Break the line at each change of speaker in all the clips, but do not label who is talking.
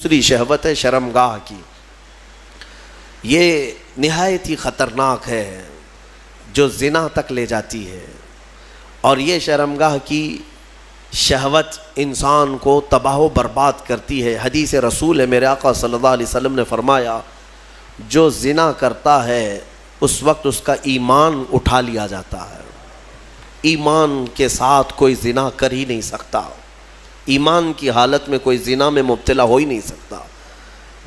دوسری شہوت ہے شرمگاہ کی. یہ نہایت ہی خطرناک ہے جو زنا تک لے جاتی ہے، اور یہ شرمگاہ کی شہوت انسان کو تباہ و برباد کرتی ہے. حدیث رسول ہے، میرے آقا صلی اللہ علیہ وسلم نے فرمایا جو زنا کرتا ہے اس وقت اس کا ایمان اٹھا لیا جاتا ہے. ایمان کے ساتھ کوئی زنا کر ہی نہیں سکتا، ایمان کی حالت میں کوئی زنا میں مبتلا ہو ہی نہیں سکتا.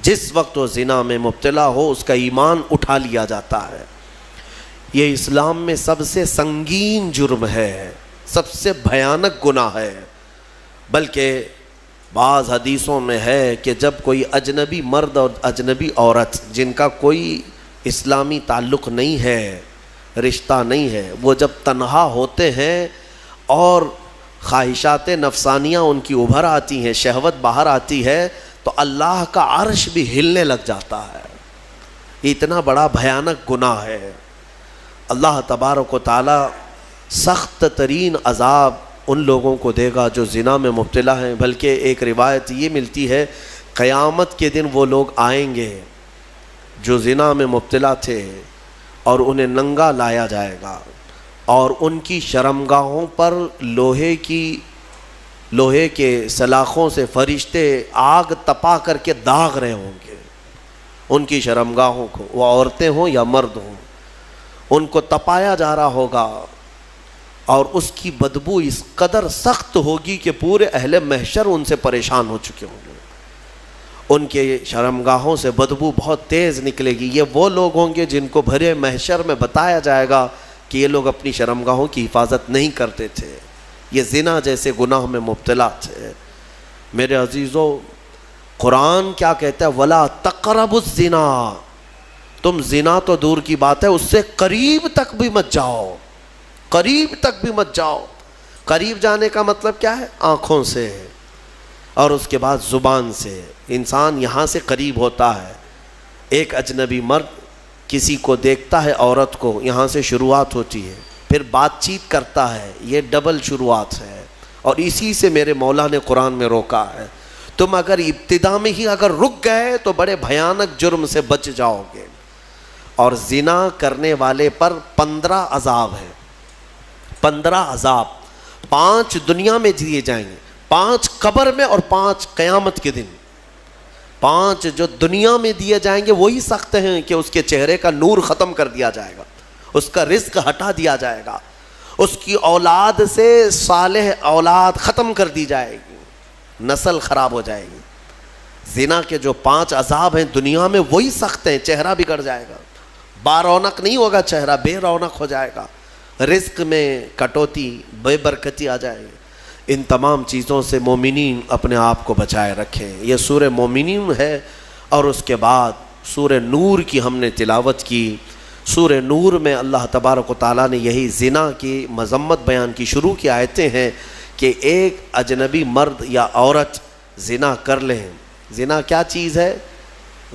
جس وقت وہ زنا میں مبتلا ہو اس کا ایمان اٹھا لیا جاتا ہے. یہ اسلام میں سب سے سنگین جرم ہے، سب سے بھیانک گناہ ہے. بلکہ بعض حدیثوں میں ہے کہ جب کوئی اجنبی مرد اور اجنبی عورت جن کا کوئی اسلامی تعلق نہیں ہے، رشتہ نہیں ہے، وہ جب تنہا ہوتے ہیں اور خواہشات نفسانیہ ان کی ابھر آتی ہیں، شہوت باہر آتی ہے، تو اللہ کا عرش بھی ہلنے لگ جاتا ہے. یہ اتنا بڑا بھیانک گناہ ہے. اللہ تبارک و تعالی سخت ترین عذاب ان لوگوں کو دے گا جو زنا میں مبتلا ہیں. بلکہ ایک روایت یہ ملتی ہے قیامت کے دن وہ لوگ آئیں گے جو زنا میں مبتلا تھے اور انہیں ننگا لایا جائے گا، اور ان کی شرمگاہوں پر لوہے کے سلاخوں سے فرشتے آگ تپا کر کے داغ رہے ہوں گے. ان کی شرمگاہوں کو، وہ عورتیں ہوں یا مرد ہوں، ان کو تپایا جا رہا ہوگا، اور اس کی بدبو اس قدر سخت ہوگی کہ پورے اہل محشر ان سے پریشان ہو چکے ہوں گے. ان کے شرمگاہوں سے بدبو بہت تیز نکلے گی. یہ وہ لوگ ہوں گے جن کو بھرے محشر میں بتایا جائے گا کہ یہ لوگ اپنی شرمگاہوں کی حفاظت نہیں کرتے تھے، یہ زنا جیسے گناہ میں مبتلا تھے. میرے عزیزو، قرآن کیا کہتا ہے؟ وَلَا تَقْرَبُوا الزِّنَا. تم زنا تو دور کی بات ہے، اس سے قریب تک بھی مت جاؤ، قریب تک بھی مت جاؤ. قریب جانے کا مطلب کیا ہے؟ آنکھوں سے اور اس کے بعد زبان سے. انسان یہاں سے قریب ہوتا ہے. ایک اجنبی مرد کسی کو دیکھتا ہے، عورت کو، یہاں سے شروعات ہوتی ہے، پھر بات چیت کرتا ہے، یہ ڈبل شروعات ہے. اور اسی سے میرے مولا نے قرآن میں روکا ہے. تم اگر ابتدا میں ہی اگر رک گئے تو بڑے بھیانک جرم سے بچ جاؤ گے. اور زنا کرنے والے پر 15 عذاب ہیں، 15 عذاب. 5 دنیا میں دیے جائیں گے، 5 قبر میں، اور 5 قیامت کے دن. 5 جو دنیا میں دیے جائیں گے وہی سخت ہیں کہ اس کے چہرے کا نور ختم کر دیا جائے گا، اس کا رزق ہٹا دیا جائے گا، اس کی اولاد سے صالح اولاد ختم کر دی جائے گی، نسل خراب ہو جائے گی. زنا کے جو 5 عذاب ہیں دنیا میں وہی سخت ہیں. چہرہ بگڑ جائے گا، بارونق نہیں ہوگا، چہرہ بے رونق ہو جائے گا، رزق میں کٹوتی، بے برکتی آ جائے گی. ان تمام چیزوں سے مومنین اپنے آپ کو بچائے رکھیں. یہ سورہ مومنین ہے. اور اس کے بعد سورہ نور کی ہم نے تلاوت کی. سورہ نور میں اللہ تبارک و تعالیٰ نے یہی زنا کی مذمت بیان کی. شروع کی آیتیں ہیں کہ ایک اجنبی مرد یا عورت زنا کر لیں. زنا کیا چیز ہے؟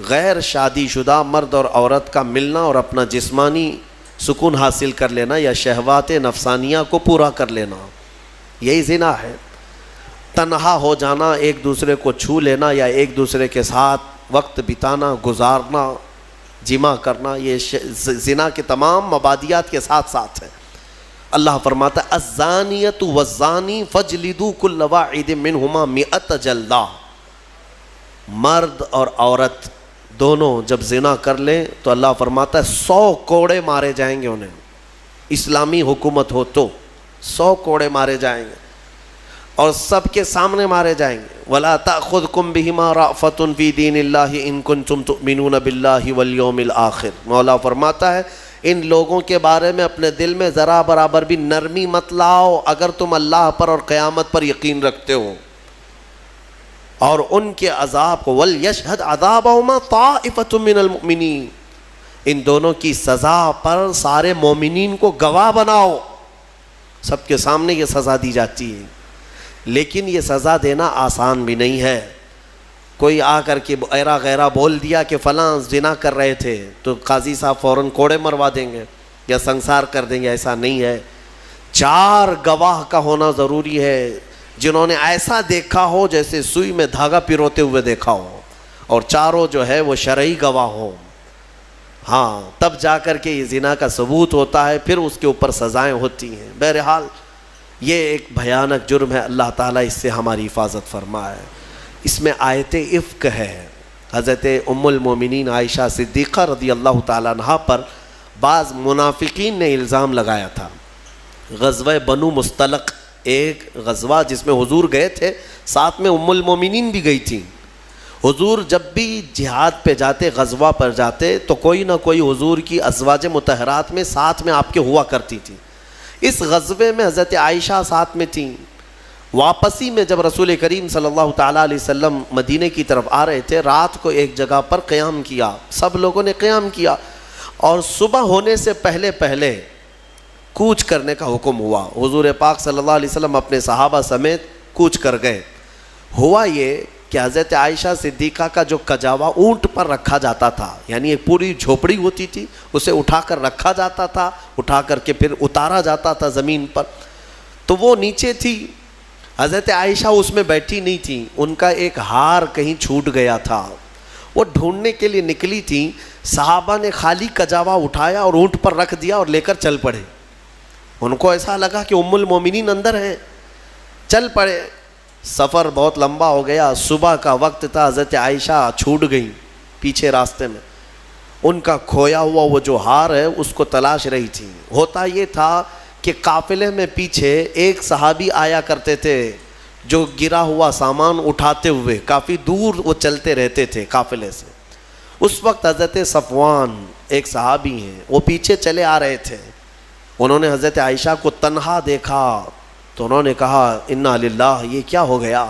غیر شادی شدہ مرد اور عورت کا ملنا اور اپنا جسمانی سکون حاصل کر لینا یا شہوات نفسانیہ کو پورا کر لینا، یہی زنا ہے. تنہا ہو جانا، ایک دوسرے کو چھو لینا یا ایک دوسرے کے ساتھ وقت بتانا، گزارنا، جمع کرنا، یہ زنا کے تمام مبادیات کے ساتھ ساتھ ہے. اللہ فرماتا ہے الزانیۃ والزانی فاجلدوا کل واحد منہما 100 جلدہ. مرد اور عورت دونوں جب زنا کر لیں تو اللہ فرماتا ہے 100 کوڑے مارے جائیں گے انہیں. اسلامی حکومت ہو تو 100 کوڑے مارے جائیں گے، اور سب کے سامنے مارے جائیں گے. وَلَا تَأْخُذْكُمْ بِهِمَا رَأْفَةٌ فِي دِينِ اللَّهِ إِن كُنتُمْ تُؤْمِنُونَ بِاللَّهِ وَالْيَوْمِ الْآخِرِ. مولا فرماتا ہے ان لوگوں کے بارے میں اپنے دل میں ذرا برابر بھی نرمی مت لاؤ اگر تم اللہ پر اور قیامت پر یقین رکھتے ہو. اور ان کے عذاب کو وَلْيَشْهَدْ عَذَابَهُمَا طَائِفَةٌ مِّنَ الْمُؤْمِنِينَ. ان دونوں کی سزا پر سارے مومنین کو گواہ بناؤ. سب کے سامنے یہ سزا دی جاتی ہے، لیکن یہ سزا دینا آسان بھی نہیں ہے. کوئی آ کر کے ایرا غیرہ بول دیا کہ فلاں زنا کر رہے تھے تو قاضی صاحب فوراً کوڑے مروا دیں گے یا سنسار کر دیں گے. ایسا نہیں ہے. 4 گواہ کا ہونا ضروری ہے جنہوں نے ایسا دیکھا ہو جیسے سوئی میں دھاگا پروتے ہوئے دیکھا ہو. اور چاروں جو ہے وہ شرعی گواہ ہوں، ہاں تب جا کر کے یہ زنا کا ثبوت ہوتا ہے، پھر اس کے اوپر سزائیں ہوتی ہیں۔ بہرحال یہ ایک بھیانک جرم ہے، اللہ تعالیٰ اس سے ہماری حفاظت فرمائے۔ اس میں آیت افک ہے، حضرت ام المومنین عائشہ صدیقہ رضی اللہ تعالیٰ عنہ پر بعض منافقین نے الزام لگایا تھا۔ غزوہ بنو مستلق ایک غزوہ جس میں حضور گئے تھے، ساتھ میں ام المومنین بھی گئی تھیں۔ حضور جب بھی جہاد پہ جاتے، غزوہ پر جاتے، تو کوئی نہ کوئی حضور کی ازواج مطہرات میں ساتھ میں آپ کے ہوا کرتی تھی۔ اس غزوے میں حضرت عائشہ ساتھ میں تھیں۔ واپسی میں جب رسول کریم صلی اللہ تعالیٰ علیہ وسلم مدینہ کی طرف آ رہے تھے، رات کو ایک جگہ پر قیام کیا، سب لوگوں نے قیام کیا، اور صبح ہونے سے پہلے پہلے کوچ کرنے کا حکم ہوا۔ حضور پاک صلی اللہ علیہ وسلم اپنے صحابہ سمیت کوچ کر گئے۔ ہوا یہ کہ حضرت عائشہ صدیقہ کا جو کجاوا اونٹ پر رکھا جاتا تھا، یعنی ایک پوری جھوپڑی ہوتی تھی، اسے اٹھا کر رکھا جاتا تھا، اٹھا کر کے پھر اتارا جاتا تھا زمین پر، تو وہ نیچے تھی۔ حضرت عائشہ اس میں بیٹھی نہیں تھی، ان کا ایک ہار کہیں چھوٹ گیا تھا، وہ ڈھونڈنے کے لیے نکلی تھی۔ صحابہ نے خالی کجاوا اٹھایا اور اونٹ پر رکھ دیا اور لے کر چل پڑے۔ ان کو ایسا لگا کہ ام المومنین اندر ہیں، چل پڑے۔ سفر بہت لمبا ہو گیا، صبح کا وقت تھا، حضرت عائشہ چھوٹ گئیں پیچھے راستے میں۔ ان کا کھویا ہوا وہ جو ہار ہے اس کو تلاش رہی تھی۔ ہوتا یہ تھا کہ قافلے میں پیچھے ایک صحابی آیا کرتے تھے جو گرا ہوا سامان اٹھاتے ہوئے، کافی دور وہ چلتے رہتے تھے قافلے سے۔ اس وقت حضرت صفوان ایک صحابی ہیں، وہ پیچھے چلے آ رہے تھے، انہوں نے حضرت عائشہ کو تنہا دیکھا تو انہوں نے کہا انا للہ، یہ کیا ہو گیا،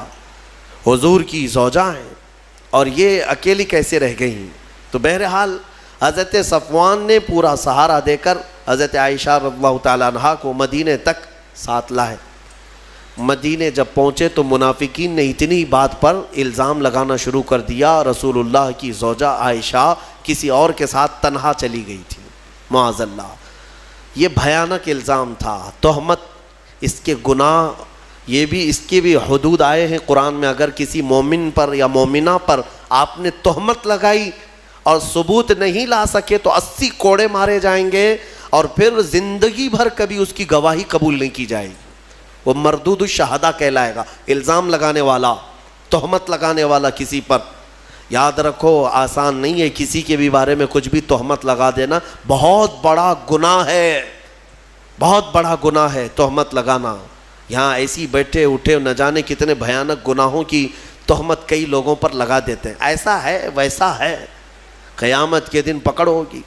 حضور کی زوجہ ہیں اور یہ اکیلی کیسے رہ گئیں؟ تو بہرحال حضرت صفوان نے پورا سہارا دے کر حضرت عائشہ رضی اللہ تعالیٰ عنہ کو مدینے تک ساتھ لائے۔ مدینے جب پہنچے تو منافقین نے اتنی بات پر الزام لگانا شروع کر دیا، رسول اللہ کی زوجہ عائشہ کسی اور کے ساتھ تنہا چلی گئی تھی، معاذ اللہ۔ یہ بھیانک الزام تھا، تہمت، اس کے گناہ، یہ بھی اس کے بھی حدود آئے ہیں قرآن میں۔ اگر کسی مومن پر یا مومنہ پر آپ نے تہمت لگائی اور ثبوت نہیں لا سکے تو 80 کوڑے مارے جائیں گے، اور پھر زندگی بھر کبھی اس کی گواہی قبول نہیں کی جائے گی، وہ مردود الشہداء کہلائے گا۔ الزام لگانے والا، تہمت لگانے والا کسی پر، یاد رکھو آسان نہیں ہے کسی کے بھی بارے میں کچھ بھی تہمت لگا دینا، بہت بڑا گناہ ہے، بہت بڑا گناہ ہے تہمت لگانا۔ یہاں ایسی بیٹھے اٹھے نہ جانے کتنے بھیانک گناہوں کی تہمت کئی لوگوں پر لگا دیتے ہیں، ایسا ہے ویسا ہے، قیامت کے دن پکڑ ہوگی۔